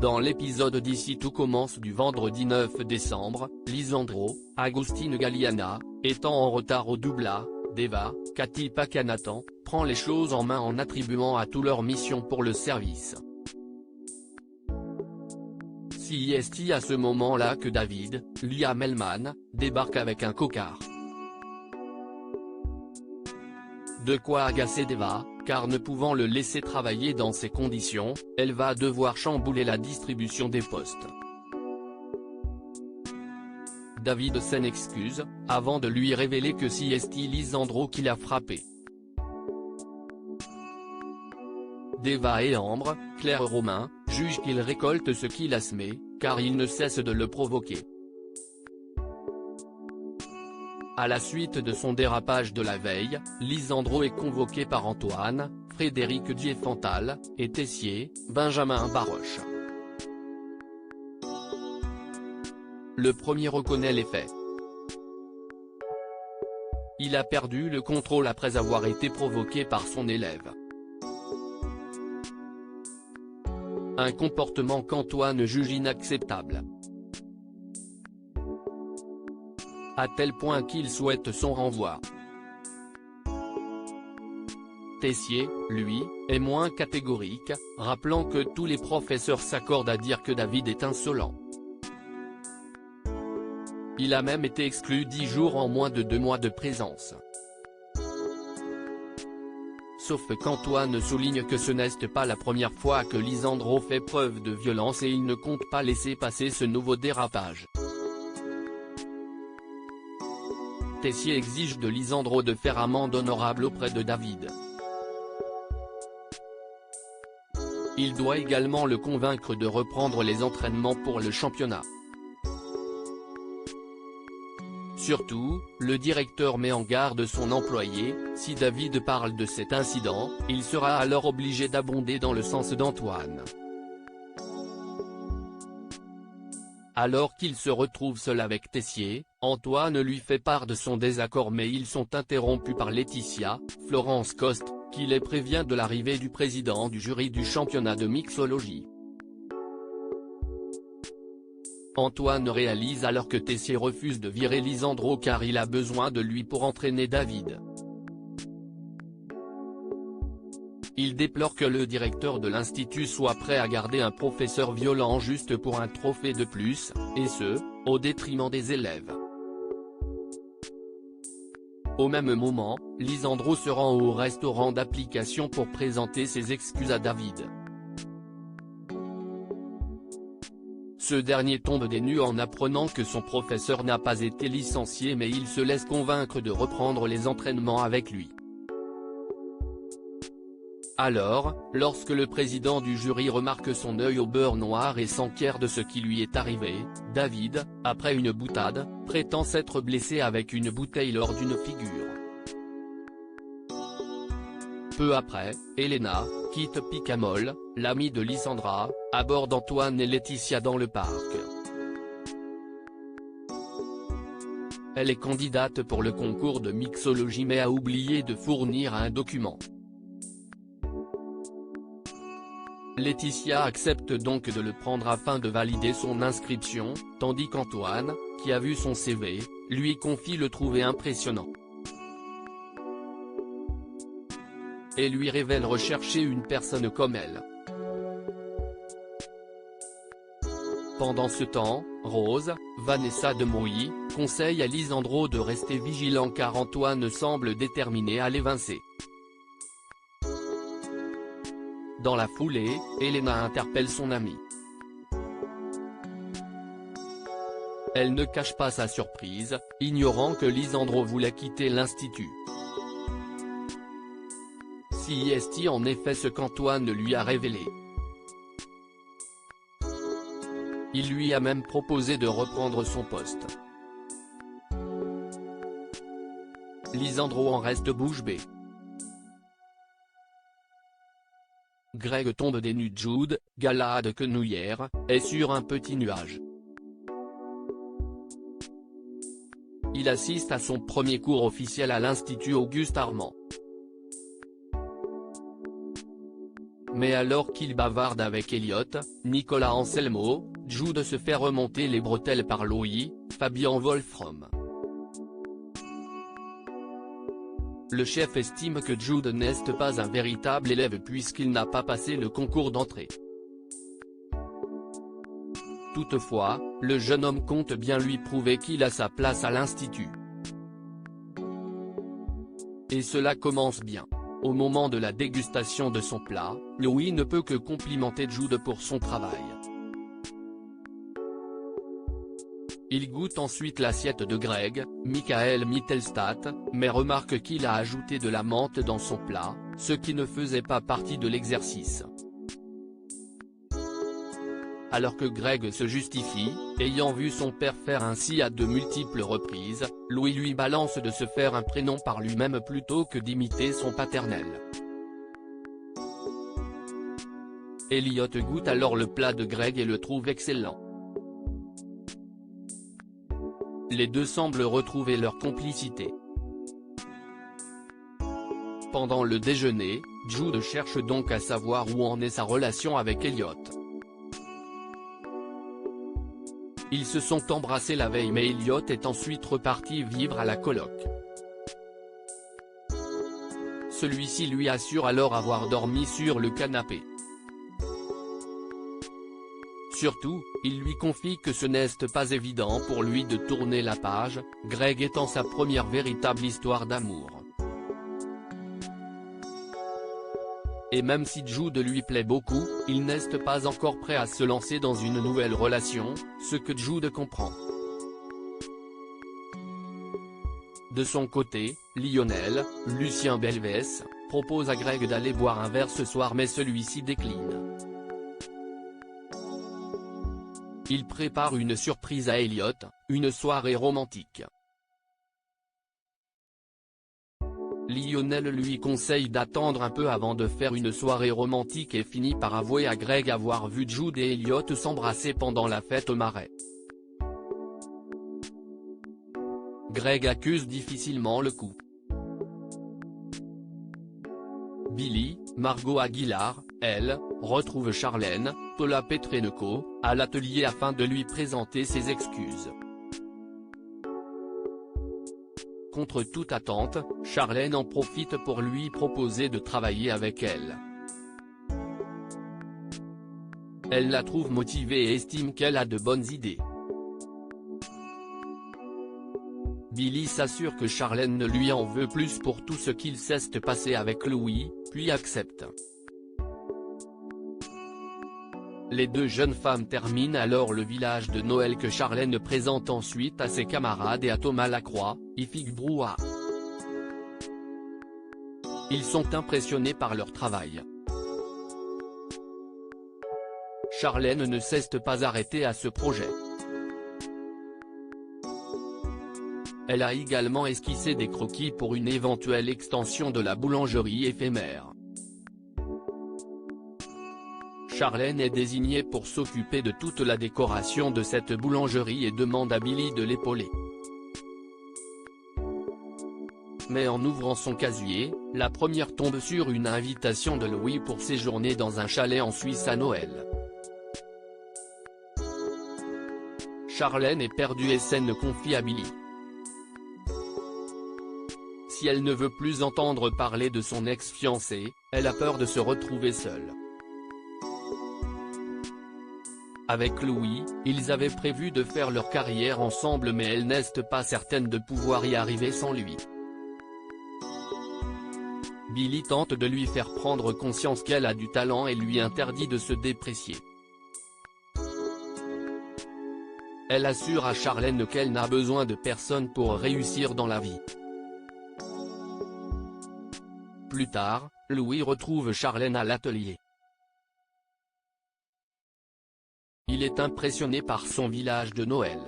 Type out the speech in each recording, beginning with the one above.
Dans l'épisode d'Ici tout commence du vendredi 9 décembre, Lisandro, Agustin Galliana, étant en retard au doubla, Deva, Cathy Pakanatan, prend les choses en main en attribuant à tous leur mission pour le service. C'est à ce moment-là que David, Liam Hellman, débarque avec un cocard. De quoi agacer Deva, car ne pouvant le laisser travailler dans ces conditions, elle va devoir chambouler la distribution des postes. David s'en excuse, avant de lui révéler que c'est Lisandro qui l'a frappé. Deva et Ambre, Claire Romain, jugent qu'il récolte ce qu'il a semé, car il ne cesse de le provoquer. À la suite de son dérapage de la veille, Lisandro est convoqué par Antoine, Frédéric Diefenthal, et Tessier, Benjamin Baroche. Le premier reconnaît les faits. Il a perdu le contrôle après avoir été provoqué par son élève. Un comportement qu'Antoine juge inacceptable. À tel point qu'il souhaite son renvoi. Tessier, lui, est moins catégorique, rappelant que tous les professeurs s'accordent à dire que David est insolent. Il a même été exclu 10 jours en moins de 2 mois de présence. Sauf qu'Antoine souligne que ce n'est pas la première fois que Lisandro fait preuve de violence et il ne compte pas laisser passer ce nouveau dérapage. Tessier exige de Lisandro de faire amende honorable auprès de David. Il doit également le convaincre de reprendre les entraînements pour le championnat. Surtout, le directeur met en garde son employé, si David parle de cet incident, il sera alors obligé d'abonder dans le sens d'Antoine. Alors qu'il se retrouve seul avec Tessier, Antoine lui fait part de son désaccord mais ils sont interrompus par Laetitia, Florence Coste, qui les prévient de l'arrivée du président du jury du championnat de mixologie. Antoine réalise alors que Tessier refuse de virer Lisandro car il a besoin de lui pour entraîner David. Il déplore que le directeur de l'institut soit prêt à garder un professeur violent juste pour un trophée de plus, et ce, au détriment des élèves. Au même moment, Lisandro se rend au restaurant d'application pour présenter ses excuses à David. Ce dernier tombe des nues en apprenant que son professeur n'a pas été licencié mais il se laisse convaincre de reprendre les entraînements avec lui. Alors, lorsque le président du jury remarque son œil au beurre noir et s'enquiert de ce qui lui est arrivé, David, après une boutade, prétend s'être blessé avec une bouteille lors d'une figure. Peu après, Elena, quitte Picamol, l'amie de Lysandra, aborde Antoine et Laetitia dans le parc. Elle est candidate pour le concours de mixologie mais a oublié de fournir un document. Laetitia accepte donc de le prendre afin de valider son inscription, tandis qu'Antoine, qui a vu son CV, lui confie le trouver impressionnant. Et lui révèle rechercher une personne comme elle. Pendant ce temps, Rose, Vanessa de Mouilly, conseille à Lisandro de rester vigilant car Antoine semble déterminé à l'évincer. Dans la foulée, Elena interpelle son amie. Elle ne cache pas sa surprise, ignorant que Lisandro voulait quitter l'institut. C'est en effet ce qu'Antoine lui a révélé. Il lui a même proposé de reprendre son poste. Lisandro en reste bouche bée. Greg tombe des nues. Jude, Galahad Quenouillère, est sur un petit nuage. Il assiste à son premier cours officiel à l'Institut Auguste Armand. Mais alors qu'il bavarde avec Elliot, Nicolas Anselmo, Jude se fait remonter les bretelles par Louis, Fabian Wolfram. Le chef estime que Jude n'est pas un véritable élève puisqu'il n'a pas passé le concours d'entrée. Toutefois, le jeune homme compte bien lui prouver qu'il a sa place à l'institut. Et cela commence bien. Au moment de la dégustation de son plat, Louis ne peut que complimenter Jude pour son travail. Il goûte ensuite l'assiette de Greg, Michael Mittelstadt, mais remarque qu'il a ajouté de la menthe dans son plat, ce qui ne faisait pas partie de l'exercice. Alors que Greg se justifie, ayant vu son père faire ainsi à de multiples reprises, Louis lui balance de se faire un prénom par lui-même plutôt que d'imiter son paternel. Elliot goûte alors le plat de Greg et le trouve excellent. Les deux semblent retrouver leur complicité. Pendant le déjeuner, Jude cherche donc à savoir où en est sa relation avec Elliot. Ils se sont embrassés la veille mais Elliot est ensuite reparti vivre à la coloc. Celui-ci lui assure alors avoir dormi sur le canapé. Surtout, il lui confie que ce n'est pas évident pour lui de tourner la page, Greg étant sa première véritable histoire d'amour. Et même si Jude lui plaît beaucoup, il n'est pas encore prêt à se lancer dans une nouvelle relation, ce que Jude comprend. De son côté, Lionel, Lucien Belvès, propose à Greg d'aller boire un verre ce soir mais celui-ci décline. Il prépare une surprise à Elliot, une soirée romantique. Lionel lui conseille d'attendre un peu avant de faire une soirée romantique et finit par avouer à Greg avoir vu Jude et Elliot s'embrasser pendant la fête au Marais. Greg accuse difficilement le coup. Billy, Margot Aguilar, elle, retrouve Charlène, Paula Petrenko, à l'atelier afin de lui présenter ses excuses. Contre toute attente, Charlène en profite pour lui proposer de travailler avec elle. Elle la trouve motivée et estime qu'elle a de bonnes idées. Billy s'assure que Charlène ne lui en veut plus pour tout ce qu'il s'est passé avec Louis, puis accepte. Les deux jeunes femmes terminent alors le village de Noël que Charlène présente ensuite à ses camarades et à Thomas Lacroix, Ifig Brouhaha. Ils sont impressionnés par leur travail. Charlène ne s'est pas arrêtée à ce projet. Elle a également esquissé des croquis pour une éventuelle extension de la boulangerie éphémère. Charlène est désignée pour s'occuper de toute la décoration de cette boulangerie et demande à Billy de l'épauler. Mais en ouvrant son casier, la première tombe sur une invitation de Louis pour séjourner dans un chalet en Suisse à Noël. Charlène est perdue et s'en confie à Billy. Si elle ne veut plus entendre parler de son ex-fiancé, elle a peur de se retrouver seule. Avec Louis, ils avaient prévu de faire leur carrière ensemble mais elle n'est pas certaine de pouvoir y arriver sans lui. Billy tente de lui faire prendre conscience qu'elle a du talent et lui interdit de se déprécier. Elle assure à Charlène qu'elle n'a besoin de personne pour réussir dans la vie. Plus tard, Louis retrouve Charlène à l'atelier. Il est impressionné par son village de Noël.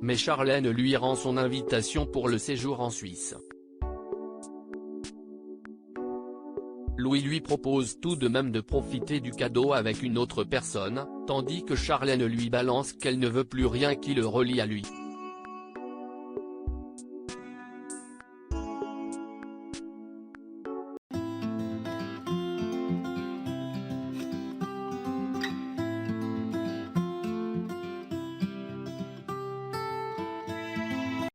Mais Charlène lui rend son invitation pour le séjour en Suisse. Louis lui propose tout de même de profiter du cadeau avec une autre personne, tandis que Charlène lui balance qu'elle ne veut plus rien qui le relie à lui.